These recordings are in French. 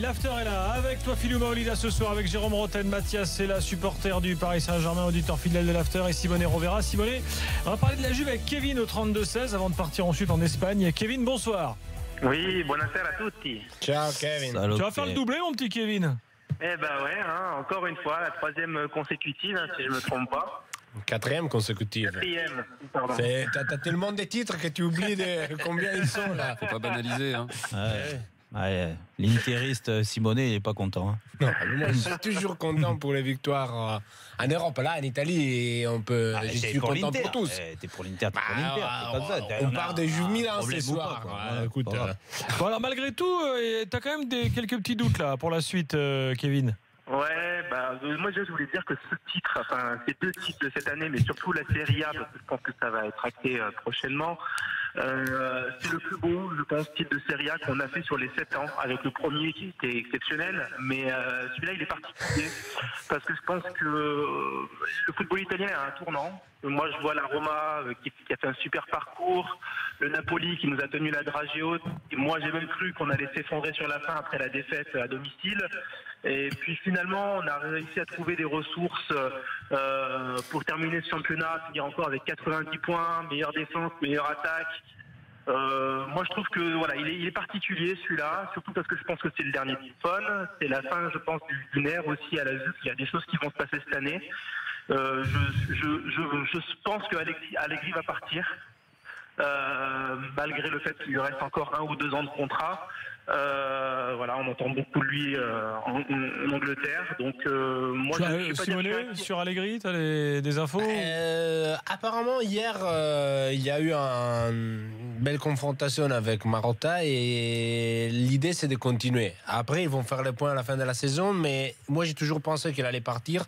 l'after est là avec toi Philou Maolida ce soir, avec Jérôme Roten, Mathias c'est la supporter du Paris Saint-Germain, auditeur fidèle de l'after, et Simone Rovera. Simone, on va parler de la Juve avec Kevin au 32-16 avant de partir ensuite en Espagne. Kevin, bonsoir. Oui, buonasera a tutti. Ciao Kevin. Salut, tu vas faire le doublé mon petit Kevin? Eh ben ouais, encore une fois, la troisième consécutive, si je me trompe pas. Quatrième consécutive. Quatrième, pardon. T'as tellement de titres que tu oublies combien ils sont là. Faut pas banaliser. Hein. Ouais, l'interiste Simone, il n'est pas content. Hein. Non, moi, je suis toujours content pour les victoires en Europe. Là, en Italie, je suis content pour tous. T'es pour l'Inter, t'es pour l'Inter. On part de Juve Milan ce soir. Écoute, bon, alors malgré tout, t'as quand même quelques petits doutes là pour la suite, Kevin. Ouais, moi je voulais dire que ce titre, enfin ces deux titres de cette année, mais surtout la Serie A, parce que je pense que ça va être acté prochainement, c'est le plus beau, je pense, titre de Serie A qu'on a fait sur les 7 ans, avec le premier qui était exceptionnel, mais celui-là il est particulier, parce que je pense que le football italien est à un tournant. Moi je vois la Roma qui a fait un super parcours, le Napoli qui nous a tenu la dragée haute, et moi j'ai même cru qu'on allait s'effondrer sur la fin après la défaite à domicile. Et puis finalement, on a réussi à trouver des ressources pour terminer ce championnat, finir encore avec 90 points, meilleure défense, meilleure attaque. Moi, je trouve que voilà, il est particulier celui-là, surtout parce que je pense que c'est le dernier Buffon. C'est la fin, je pense, d'une ère aussi à la Juve. Il y a des choses qui vont se passer cette année. Je pense que Allegri va partir, malgré le fait qu'il lui reste encore 1 ou 2 ans de contrat. Voilà, on entend beaucoup de lui en Angleterre. Donc, moi, je suis Simone, sur Allegri, tu as des infos? Apparemment, hier, il y a eu une belle confrontation avec Marotta et l'idée, c'est de continuer. Après, ils vont faire le point à la fin de la saison, mais moi, j'ai toujours pensé qu'il allait partir.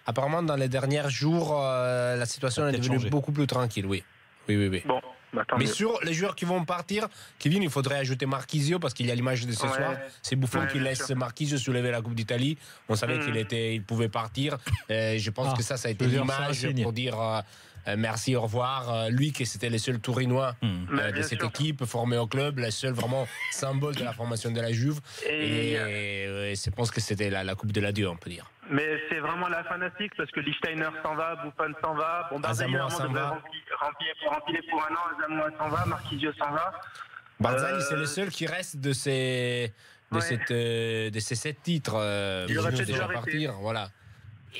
Apparemment, dans les derniers jours, la situation est devenue beaucoup plus tranquille, oui. Bon. Mais sur les joueurs qui vont partir, Kevin, il faudrait ajouter Marchisio parce qu'il y a l'image de ce soir. C'est Buffon qui laisse Marchisio soulever la Coupe d'Italie. On savait qu'il pouvait partir. Je pense que ça a été l'image pour dire merci, au revoir. Lui, qui c'était le seul Tourinois de cette équipe formé au club, le seul vraiment symbole de la formation de la Juve. Et je pense que c'était la Coupe de l'adieu, on peut dire. Mais c'est vraiment la fin d'un cycle parce que Lichtsteiner s'en va, Buffon s'en va, Barzagli devrait remplir pour un an, Asamoah s'en va, Marchisio s'en va. Barzagli, c'est le seul qui reste de ces 7 titres. Il aurait déjà partir, voilà.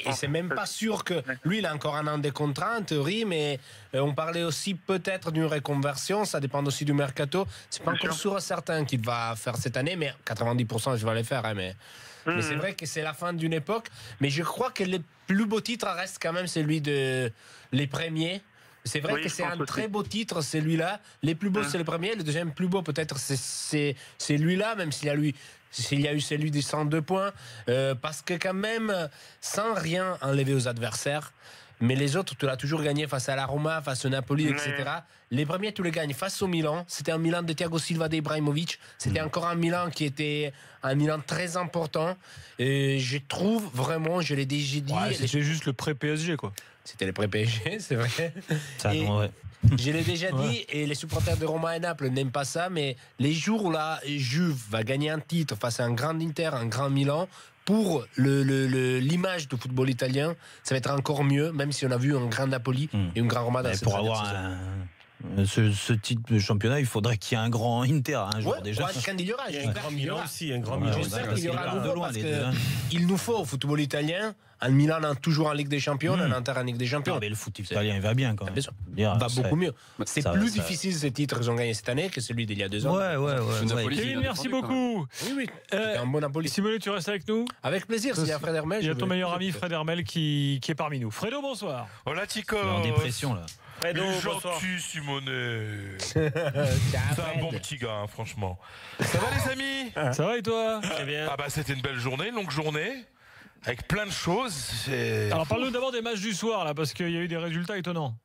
Et c'est même pas sûr que lui, il a encore un an de contrat en théorie, mais on parlait aussi peut-être d'une reconversion. Ça dépend aussi du mercato. C'est pas encore sûr et certain qu'il va faire cette année, mais 90% je vais les faire. Mais c'est vrai que c'est la fin d'une époque. Mais je crois que le plus beau titre reste quand même celui de les premiers. C'est vrai que c'est un très beau titre, celui-là. Les plus beaux, c'est le premier. Le deuxième plus beau, peut-être, c'est celui-là, même s'il y a eu celui des 102 points. Parce que quand même, sans rien enlever aux adversaires, mais les autres, tu l'as toujours gagné face à la Roma, face au Napoli, etc. Les premiers, tu les gagnes face au Milan. C'était un Milan de Thiago Silva, d'Ibrahimovic. C'était encore un Milan qui était un Milan très important. Et je trouve vraiment, je l'ai déjà dit... C'était juste le pré-PSG, quoi. C'était le pré-PSG, c'est vrai. Ouais. Je l'ai déjà dit, et les supporters de Roma et Naples n'aiment pas ça, mais les jours où la Juve va gagner un titre face à un grand Inter, un grand Milan, pour l'image du football italien, ça va être encore mieux, même si on a vu un grand Napoli et un grand Roma dans cette pour avoir ce type de championnat, il faudrait qu'il y ait un grand Inter un jour déjà. Quand il y aura, un grand Milan aussi, un grand Milan. J'espère qu'il y aura de loin parce qu'il nous faut au football italien. Un Milan toujours en Ligue des Champions, un Inter en Ligue des Champions. Non, mais le foot italien, il va bien quand même. Il va beaucoup mieux. C'est plus difficile ces titres qu'ils ont gagnés cette année que celui d'il y a 2 ans. Ouais. Kevin, merci beaucoup. Oui. C'était un bon Napoli. Simone, tu restes avec nous? Avec plaisir, s'il y a Fred Hermel. Il y a ton meilleur ami Fred Hermel qui est parmi nous. Fredo, bonsoir. Hola chicos. En dépression là. Il est gentil, Simone. C'est un bon petit gars, hein, franchement. Ça va les amis? Ça va et toi? Très bien. Ah bah c'était une belle journée, longue journée, avec plein de choses. Alors parle-nous d'abord des matchs du soir là, parce qu'il y a eu des résultats étonnants.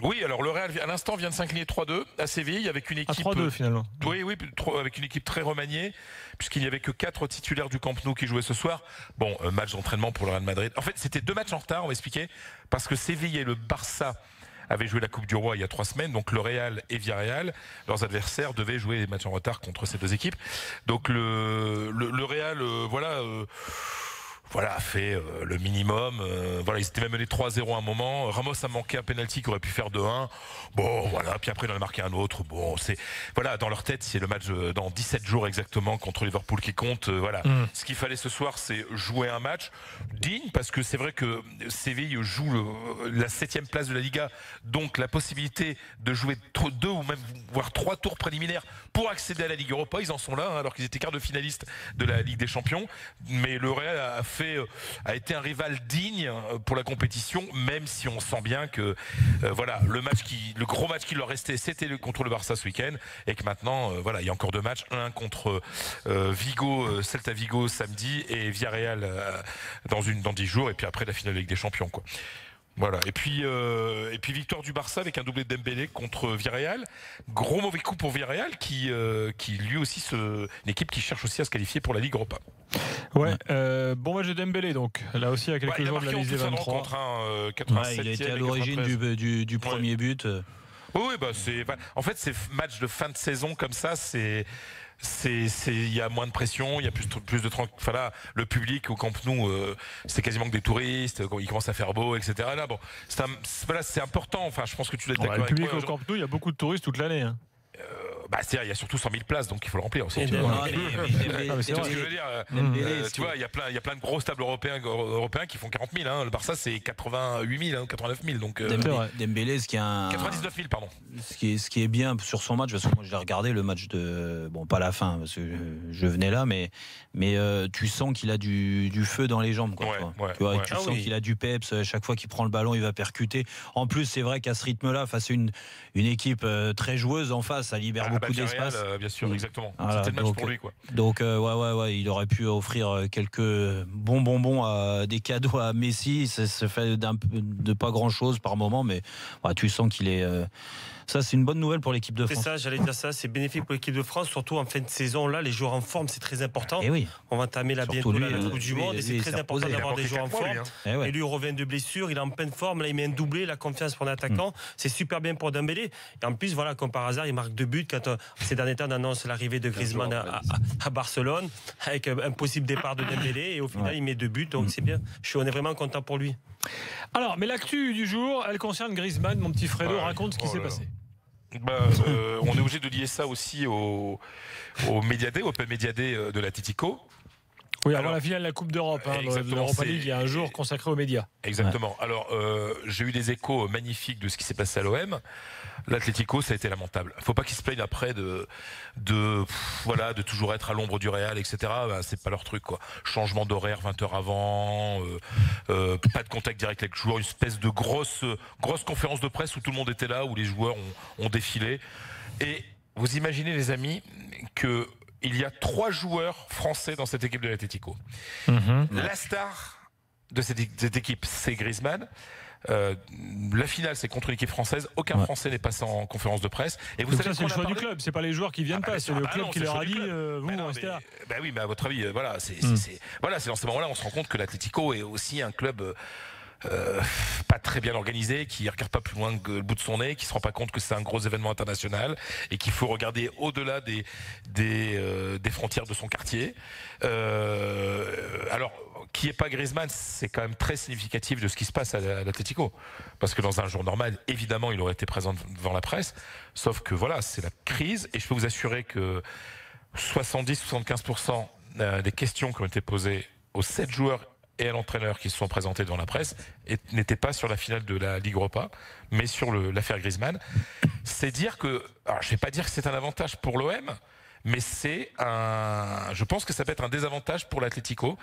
Oui, alors le Real à l'instant vient de s'incliner 3-2 à Séville avec une équipe 3-2 finalement. Oui, avec une équipe très remaniée puisqu'il n'y avait que 4 titulaires du Camp Nou qui jouaient ce soir. Bon, match d'entraînement pour le Real Madrid. En fait, c'était 2 matchs en retard, on va expliquer, parce que Séville et le Barça avaient joué la Coupe du Roi il y a 3 semaines. Donc le Real et Villarreal, leurs adversaires devaient jouer les matchs en retard contre ces 2 équipes. Donc le Real, voilà, a fait le minimum. Voilà, ils étaient même menés 3-0 à un moment. Ramos a manqué un penalty qui aurait pu faire 2-1. Bon, voilà. Puis après, il en a marqué un autre. Bon, voilà, dans leur tête, c'est le match dans 17 jours exactement contre Liverpool qui compte. Voilà. Ce qu'il fallait ce soir, c'est jouer un match digne, parce que c'est vrai que Séville joue la 7e place de la Liga, donc la possibilité de jouer 2 ou même voire 3 tours préliminaires pour accéder à la Ligue Europa. Ils en sont là, hein, alors qu'ils étaient quart de finalistes de la Ligue des Champions. Mais le Real a été un rival digne pour la compétition, même si on sent bien que voilà, le gros match qui leur restait, c'était contre le Barça ce week-end, et que maintenant voilà, il y a encore 2 matchs, un contre Celta Vigo samedi, et Villarreal dans 10 jours, et puis après la finale de Ligue des Champions, quoi. Voilà. Et puis victoire du Barça avec un doublé de Dembélé contre Villarreal. Gros mauvais coup pour Villarreal qui lui aussi une équipe qui cherche aussi à se qualifier pour la Ligue Europa. Ouais, bon match de Dembélé, donc là aussi il y a quelques jours de la Lisée 23. Il a été à l'origine du premier but. Oui, en fait, ces matchs de fin de saison comme ça, il y a moins de pression, il y a plus de voilà, le public au Camp Nou, c'est quasiment que des touristes, il commence à faire beau, etc. Là, bon, c'est important. Enfin, je pense que tu l'as d'accord avec moi. Le public au Camp Nou, il y a beaucoup de touristes toute l'année. Hein. C'est-à-dire, il y a surtout 100 000 places, donc il faut le remplir aussi. Tu vois ce que je veux dire. Tu vois, il y a plein de grosses tables européens qui font 40 000. Hein. Le Barça, c'est 88 000, 89 000. Donc, Dembélé, 99 000, pardon. Ce qui est bien sur son match, parce que moi je l'ai regardé, le match pas la fin, parce que je venais là, mais tu sens qu'il a du feu dans les jambes. Tu sens qu'il a du peps. Chaque fois qu'il prend le ballon, il va percuter. En plus, c'est vrai qu'à ce rythme-là, face à une équipe très joueuse en face, ça libère beaucoup d'espace. Bien sûr, exactement. Voilà, c'était le match pour lui, quoi. Donc, il aurait pu offrir quelques bons bonbons, des cadeaux à Messi. Ça se fait de pas grand-chose par moment, mais tu sens qu'il est. Ça, c'est une bonne nouvelle pour l'équipe de France. C'est ça, j'allais dire ça. C'est bénéfique pour l'équipe de France, surtout en fin de saison. Là, les joueurs en forme, c'est très important. Et oui. On va entamer bientôt la Coupe du Monde, et c'est très important d'avoir des joueurs en forme. Et lui, il revient de blessure, il est en pleine forme. Là, il met un doublé, la confiance pour un attaquant. C'est super bien pour Dembélé. Et en plus, voilà, comme par hasard, il marque 2 buts quand ces derniers temps on annonce l'arrivée de Griezmann à Barcelone, avec un possible départ de Dembélé. Et au final, il met 2 buts, donc c'est bien. On est vraiment content pour lui. Alors, mais l'actu du jour, elle concerne Griezmann. Mon petit Fredo, raconte ce qui s'est passé. On est obligé de lier ça aussi au Open Media Day de l'Atlético. Oui, avant la finale de la Coupe d'Europe, de l'Europa League, il y a un jour consacré aux médias. Exactement. Ouais. Alors, j'ai eu des échos magnifiques de ce qui s'est passé à l'OM. L'Atlético, ça a été lamentable. Il ne faut pas qu'ils se plaignent après de toujours être à l'ombre du Real, etc. C'est pas leur truc, quoi. Changement d'horaire 20 heures avant, pas de contact direct avec le joueur, une espèce de grosse conférence de presse où tout le monde était là, où les joueurs ont défilé. Et vous imaginez, les amis, que il y a 3 joueurs français dans cette équipe de l'Atlético. La star de cette équipe, c'est Griezmann. La finale, c'est contre une équipe française. Aucun Français n'est passé en conférence de presse. Et vous savez, c'est le choix du club. C'est pas les joueurs qui viennent pas. C'est le club qui leur a dit vous restez là. Oui, mais à votre avis, c'est dans ce moment-là, on se rend compte que l'Atlético est aussi un club pas très bien organisé, qui regarde pas plus loin que le bout de son nez, qui se rend pas compte que c'est un gros événement international et qu'il faut regarder au-delà des frontières de son quartier. Alors, qui est pas Griezmann, c'est quand même très significatif de ce qui se passe à l'Atlético, parce que dans un jour normal, évidemment, il aurait été présent devant la presse, sauf que voilà, c'est la crise, et je peux vous assurer que 70-75% des questions qui ont été posées aux 7 joueurs et à l'entraîneur qui se sont présentés devant la presse n'étaient pas sur la finale de la Ligue Europa, mais sur l'affaire Griezmann. C'est dire que, alors je ne vais pas dire que c'est un avantage pour l'OM, mais je pense que ça peut être un désavantage pour l'Atlético.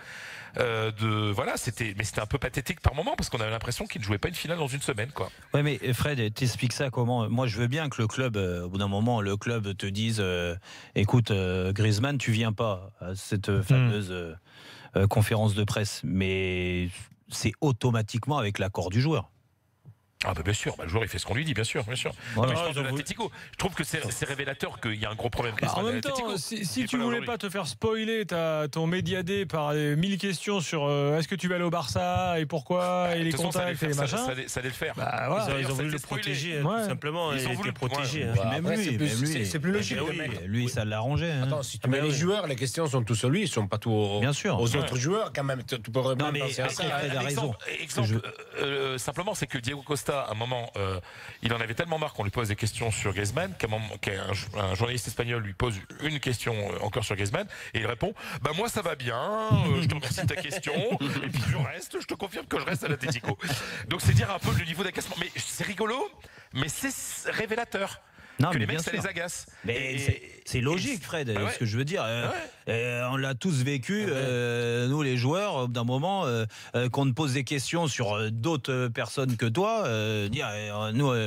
C'était un peu pathétique par moment, parce qu'on avait l'impression qu'il ne jouait pas une finale dans une semaine, quoi. Ouais, mais Fred, t'expliques ça comment? Moi, je veux bien que le club, au bout d'un moment, le club te dise, écoute, Griezmann, tu viens pas à cette fameuse conférence de presse, mais c'est automatiquement avec l'accord du joueur. Ah bah bien sûr, le joueur il fait ce qu'on lui dit, bien sûr. Voilà. Non, mais je pense de l'Atlético. Je trouve que c'est révélateur qu'il y a un gros problème. En même temps, si tu voulais pas te faire spoiler ton médiadé par 1000 questions sur est-ce que tu vas aller au Barça et pourquoi et les contacts et les machins, ça allait le faire. Ils ont voulu le protéger, tout simplement. Ils ont voulu le protéger. Même lui, c'est plus logique. Lui, ça l'arrangeait. Attends, si tu mets les joueurs, les questions sont tous sur lui, ils sont pas tous aux autres joueurs quand même. Tu peux penser à ça. Fred a raison. Exemple, simplement, c'est que Diego Costa, à un moment, il en avait tellement marre qu'on lui pose des questions sur Griezmann qu'un journaliste espagnol lui pose une question encore sur Griezmann et il répond moi ça va bien, je te remercie de ta question et puis je te confirme que je reste à l'Atlético. Donc c'est dire un peu le niveau d'agacement, mais c'est rigolo, mais c'est révélateur. Non, que mais les mecs, ça sûr. les agace. Mais c'est logique, Fred, ce que je veux dire. On l'a tous vécu, nous les joueurs, d'un moment, qu'on te pose des questions sur d'autres personnes que toi,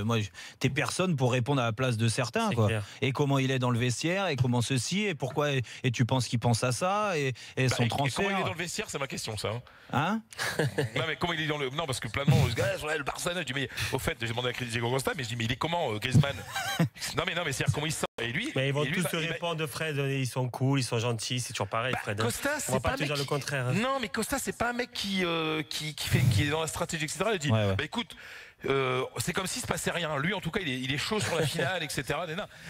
moi, t'es personne pour répondre à la place de certains. Quoi. Et comment il est dans le vestiaire, et comment ceci, et pourquoi, et tu penses qu'il pense à ça, et son transfert. Et comment il est dans le vestiaire, c'est ma question, ça. Hein Non, mais comment il est dans le. Non, parce que plein de monde, le Barça, je dis, mais au fait, j'ai demandé à Diego Costa, mais je dis, mais il est comment, Griezmann? Non, mais c'est-à-dire comment il sort. Et lui, mais ils vont tous te répondre, Fred, ils sont cool, ils sont gentils, c'est toujours pareil, Fred. Costa, on va pas te dire le contraire. Hein. Non, mais Costa, c'est pas un mec qui est dans la stratégie, etc. Il dit, écoute, c'est comme s'il se passait rien. Lui, en tout cas, il est chaud sur la finale, etc.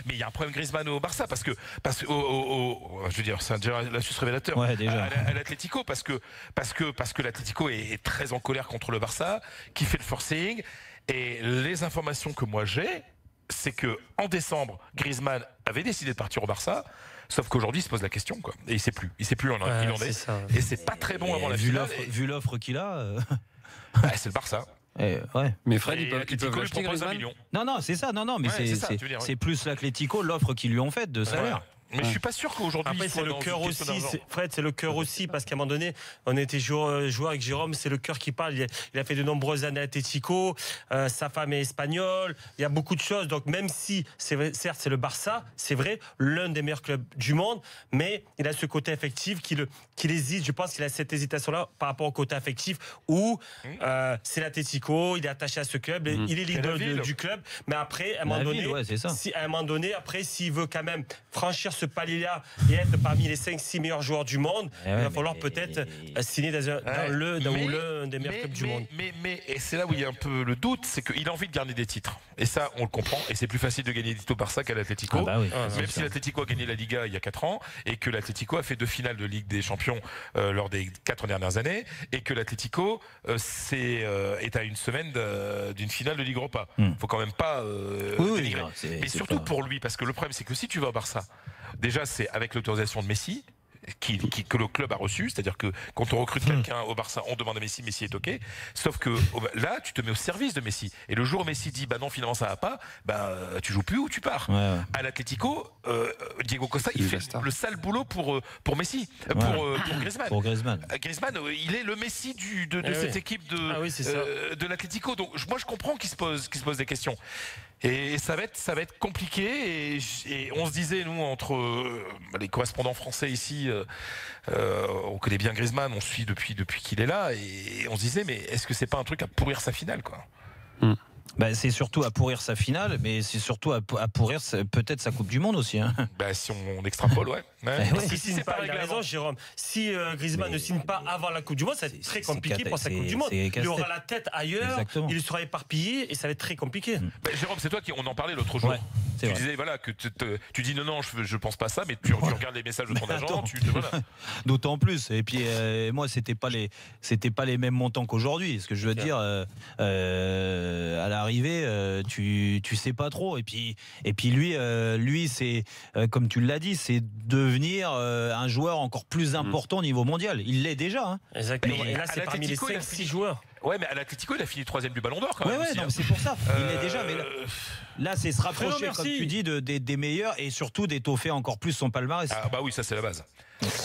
Mais il y a un problème Griezmann au Barça parce que je veux dire, c'est déjà l'astuce révélateur à l'Atlético parce que l'Atlético est très en colère contre le Barça, qui fait le forcing. Et les informations que moi j'ai, c'est que en décembre, Griezmann avait décidé de partir au Barça. Sauf qu'aujourd'hui, il se pose la question, quoi. Et il sait plus où il en est. Et c'est pas très bon avant la finale. Vu l'offre qu'il a. C'est le Barça. Mais Fred, ils peuvent l'acheter Griezmann. Non, c'est ça. Non, mais c'est plus l'Atlético, l'offre qu'ils lui ont faite de salaire. Mais je suis pas sûr qu'aujourd'hui. Après, c'est le cœur aussi. Fred, c'est le cœur aussi parce qu'à un moment donné, on était joueur avec Jérôme. C'est le cœur qui parle. Il a fait de nombreuses années à Atlético. Sa femme est espagnole. Il y a beaucoup de choses. Donc même si certes c'est le Barça, c'est vrai, l'un des meilleurs clubs du monde, mais il a ce côté affectif qu'il hésite. Je pense qu'il a cette hésitation-là par rapport au côté affectif où c'est l'Atlético. Il est attaché à ce club. Il est l'idole du club. Mais après, à un moment donné, après, s'il veut quand même franchir ce palier-là et être parmi les 5-6 meilleurs joueurs du monde, il va falloir peut-être signer dans l'un des meilleurs clubs du monde. Mais c'est là où il y a un peu le doute, c'est qu'il a envie de gagner des titres. Et ça, on le comprend. Et c'est plus facile de gagner des titres au Barça qu'à l'Atlético. Même si l'Atlético a gagné la Liga il y a 4 ans et que l'Atlético a fait 2 finales de Ligue des Champions lors des 4 dernières années et que l'Atlético est à une semaine d'une finale de Ligue Europa. Faut quand même pas dénigrer. Mais surtout pour lui, parce que le problème, c'est que si tu vas au Barça, déjà, c'est avec l'autorisation de Messi que le club a reçu, c'est-à-dire que quand on recrute quelqu'un au Barça, on demande à Messi est OK. Sauf que là, tu te mets au service de Messi. Et le jour où Messi dit non, finalement ça va pas, tu joues plus ou tu pars. À l'Atlético, Diego Costa, il fait le sale boulot pour Messi, pour Griezmann. Griezmann, il est le Messi de cette équipe de l'Atlético. Donc moi, je comprends qu'il se pose des questions. Et ça va être compliqué et on se disait, nous, entre les correspondants français ici, on connaît bien Griezmann, on suit depuis qu'il est là, et on se disait, mais est-ce que c'est pas un truc à pourrir sa finale, quoi? C'est surtout à pourrir sa finale, mais c'est surtout à pourrir peut-être sa Coupe du Monde aussi. Hein. Si on extrapole, Si signe pas, il a raison, Jérôme. Si Griezmann ne signe pas avant la Coupe du Monde, ça va être très compliqué pour sa Coupe du Monde. Il aura la tête ailleurs, il sera éparpillé et ça va être très compliqué. Jérôme, c'est toi on en parlait l'autre jour. Tu disais que tu dis non, je pense pas ça, mais tu regardes les messages de ton agent. D'autant plus. Et puis moi, c'était pas les mêmes montants qu'aujourd'hui. Ce que je veux dire, à l'arrivée, tu sais pas trop. Et puis lui, c'est comme tu l'as dit, c'est devenir un joueur encore plus important au niveau mondial. Il l'est déjà. Hein. Exactement. Et là, c'est parmi les 5-6 joueurs. Ouais, mais à l'Atlético, il a fini 3e du Ballon d'Or quand même. C'est pour ça. Il l'est déjà. Mais là, c'est se rapprocher, comme tu dis, des meilleurs et surtout d'étoffer encore plus son palmarès. Oui, ça c'est la base.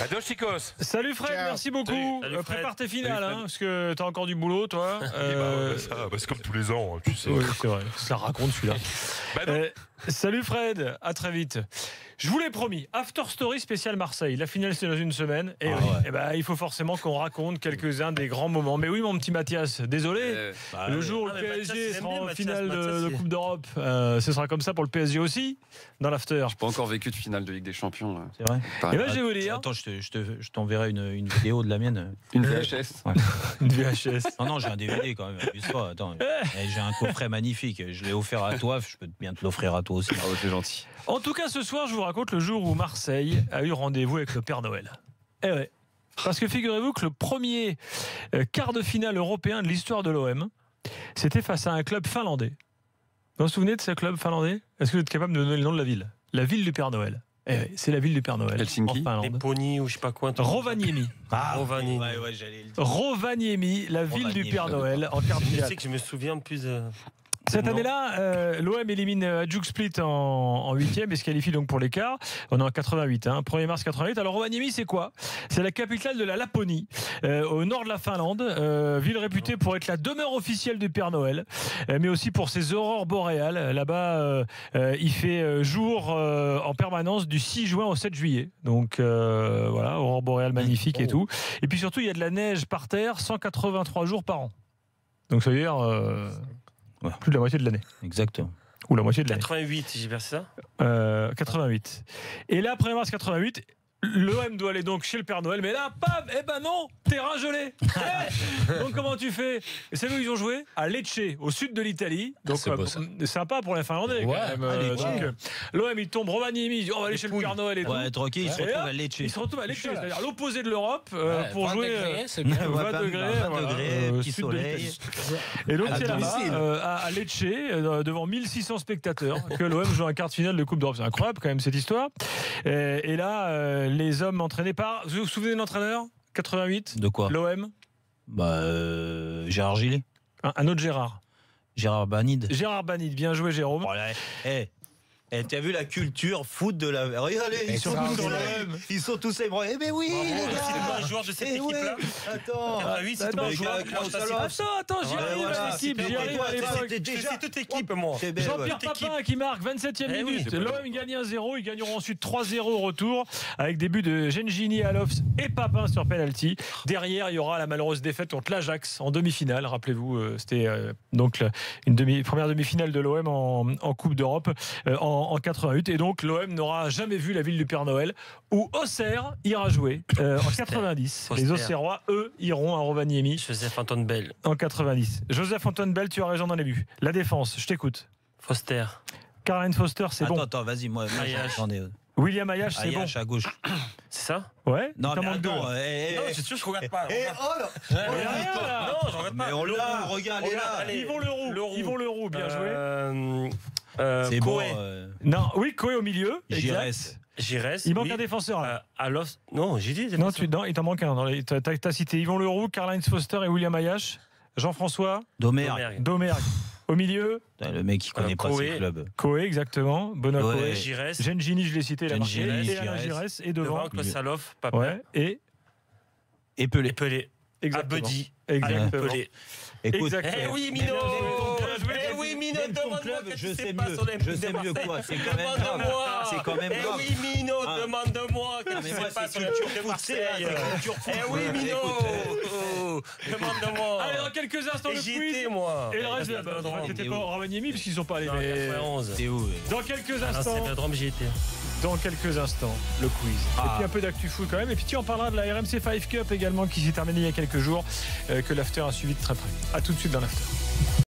Adios, chicos. Salut Fred, merci beaucoup. Prépare tes finales, parce que t'as encore du boulot, toi. C'est comme tous les ans, tu sais. Oui, c'est vrai. Ça raconte celui-là. Salut Fred, à très vite. Je vous l'ai promis, After Story spécial Marseille. La finale, c'est dans une semaine. Et il faut forcément qu'on raconte quelques-uns des grands moments. Mais oui, mon petit Mathias, désolé. Le jour où le PSG sera en finale de Coupe d'Europe, ce sera comme ça pour le PSG aussi, dans l'After. Je n'ai pas encore vécu de finale de Ligue des Champions. Là. C'est vrai. Et ben, je vais vous dire. Attends, je t'enverrai une vidéo de la mienne. Une VHS. Ouais. Une VHS. Non, j'ai un DVD quand même. Attends, j'ai un coffret magnifique. Je l'ai offert à toi. Je peux bien te l'offrir à toi aussi. Ah, c'est gentil. En tout cas, ce soir, je vous raconte le jour où Marseille a eu rendez-vous avec le Père Noël. Eh ouais. Parce que figurez-vous que le premier quart de finale européen de l'histoire de l'OM, c'était face à un club finlandais. Vous vous souvenez de ce club finlandais? Est-ce que vous êtes capable de donner le nom de la ville? La ville du Père Noël. Eh ouais, c'est la ville du Père Noël. Helsinki. Epony ou je sais pas quoi. Rovaniemi. Rovaniemi. Ouais, j'allais le dire. Rovaniemi, la ville du Père Noël en quart de finale. Je sais que je me souviens plus. Cette année-là, l'OM élimine Hajduk Split en 8e et se qualifie donc pour les quarts. On est en 88, 1er mars 88. Alors Rovaniemi, c'est quoi? C'est la capitale de la Laponie, au nord de la Finlande, ville réputée pour être la demeure officielle du Père Noël, mais aussi pour ses aurores boréales. Là-bas, il fait jour en permanence du 6 juin au 7 juillet. Donc voilà, aurore boréale magnifique et tout. Et puis surtout, il y a de la neige par terre 183 jours par an. Donc ça veut dire... plus de la moitié de l'année. Exactement. Ou la moitié de l'année. 88, j'ai versé ça 88. Et là, 1er mars 88, l'OM doit aller donc chez le Père Noël, mais là, bam, eh ben non, terrain gelé. Donc comment tu fais? Et c'est où ils ont joué? À Lecce, au sud de l'Italie. Donc sympa pour les Finlandais. Ouais, donc l'OM il tombe, Rovaniemi, il dit on va aller chez le Père Noël et tout. Ouais, tranquille, il se retrouve à Lecce. Il se retrouve à Lecce, c'est-à-dire l'opposé de l'Europe pour jouer 20 degrés, petit soleil. Et donc c'est là-bas à Lecce devant 1600 spectateurs que l'OM joue un quart de finale de Coupe d'Europe. C'est incroyable quand même cette histoire. Et là les hommes entraînés par... Vous vous souvenez de l'entraîneur 88? De quoi? L'OM? Gérard Gillet. Un autre Gérard. Gérard Banide. Gérard Banide, bien joué Jérôme. Voilà. T'as vu la culture foot de la... Regardez, ils sont tous sur l'OM. Ils sont tous ébranlés. Eh ben oui, les gars. C'est le bon joueur de cette équipe-là. Attends. 88, c'est le bon joueur. Attends, j'y arrive à l'équipe. J'y arrive à l'époque. C'est toute équipe, moi. Jean-Pierre Papin qui marque 27e minute. L'OM gagne 1-0. Ils gagneront ensuite 3-0 au retour avec des buts de Gengini, Alofs et Papin sur penalty. Derrière, il y aura la malheureuse défaite contre l'Ajax en demi-finale. Rappelez-vous, c'était donc une première demi-finale de l'OM en Coupe d'Europe en 88. Et donc, l'OM n'aura jamais vu la ville du Père Noël où Auxerre ira jouer en 90. Les Auxerrois, eux, iront à Rovaniemi. Joseph-Antoine Bell. En 90. Joseph-Antoine Bell, tu as raison dans les buts. La défense, je t'écoute. Foster. Caroline Foster, c'est bon. Attends, vas-y, moi j'en ai. William Ayash, c'est bon. à gauche. C'est ça? Ouais. Non, mais non, c'est sûr, je regarde pas. Non, je regarde pas. Mais on l'a, regarde, il est là. Yvon Leroux, bien joué. C'est bon. Non, oui, Coé au milieu. Giresse. Il manque un défenseur là. Alofs. Non, j'ai dit. Non, il t'en manque un. T'as cité Yvon Leroux, Caroline Foster et William Ayash. Jean-François Domergue. Au milieu, le mec qui connaît pas ses clubs. Coé, exactement. Benoît Coé. Giresse. Gengini, je l'ai cité, la marqué. Et Alain Giresse. Et devant. Salof, Papin. Ouais. Et Pelé. Exactement. Abedi. Exactement. Écoute, eh oui, Minot. Minot, demande-moi je sais mieux quoi. C'est quand même grave. C'est quand même grave. Eh oui, Minot, demande-moi qu'est-ce qui se passe sur le culture de Marseille. Eh oui, Minot. Demande-moi. Allez, dans quelques instants, le quiz. Moi. Et le reste, t'étais pas au Rovaniemi parce qu'ils sont pas allés. C'est où? Dans quelques instants. J'y étais. Dans quelques instants, le quiz. Et puis un peu d'actu foot quand même. Et puis tu en parleras de la RMC 5 Cup également qui s'est terminée il y a quelques jours, que l'After a suivi de très près. A tout de suite dans l'After.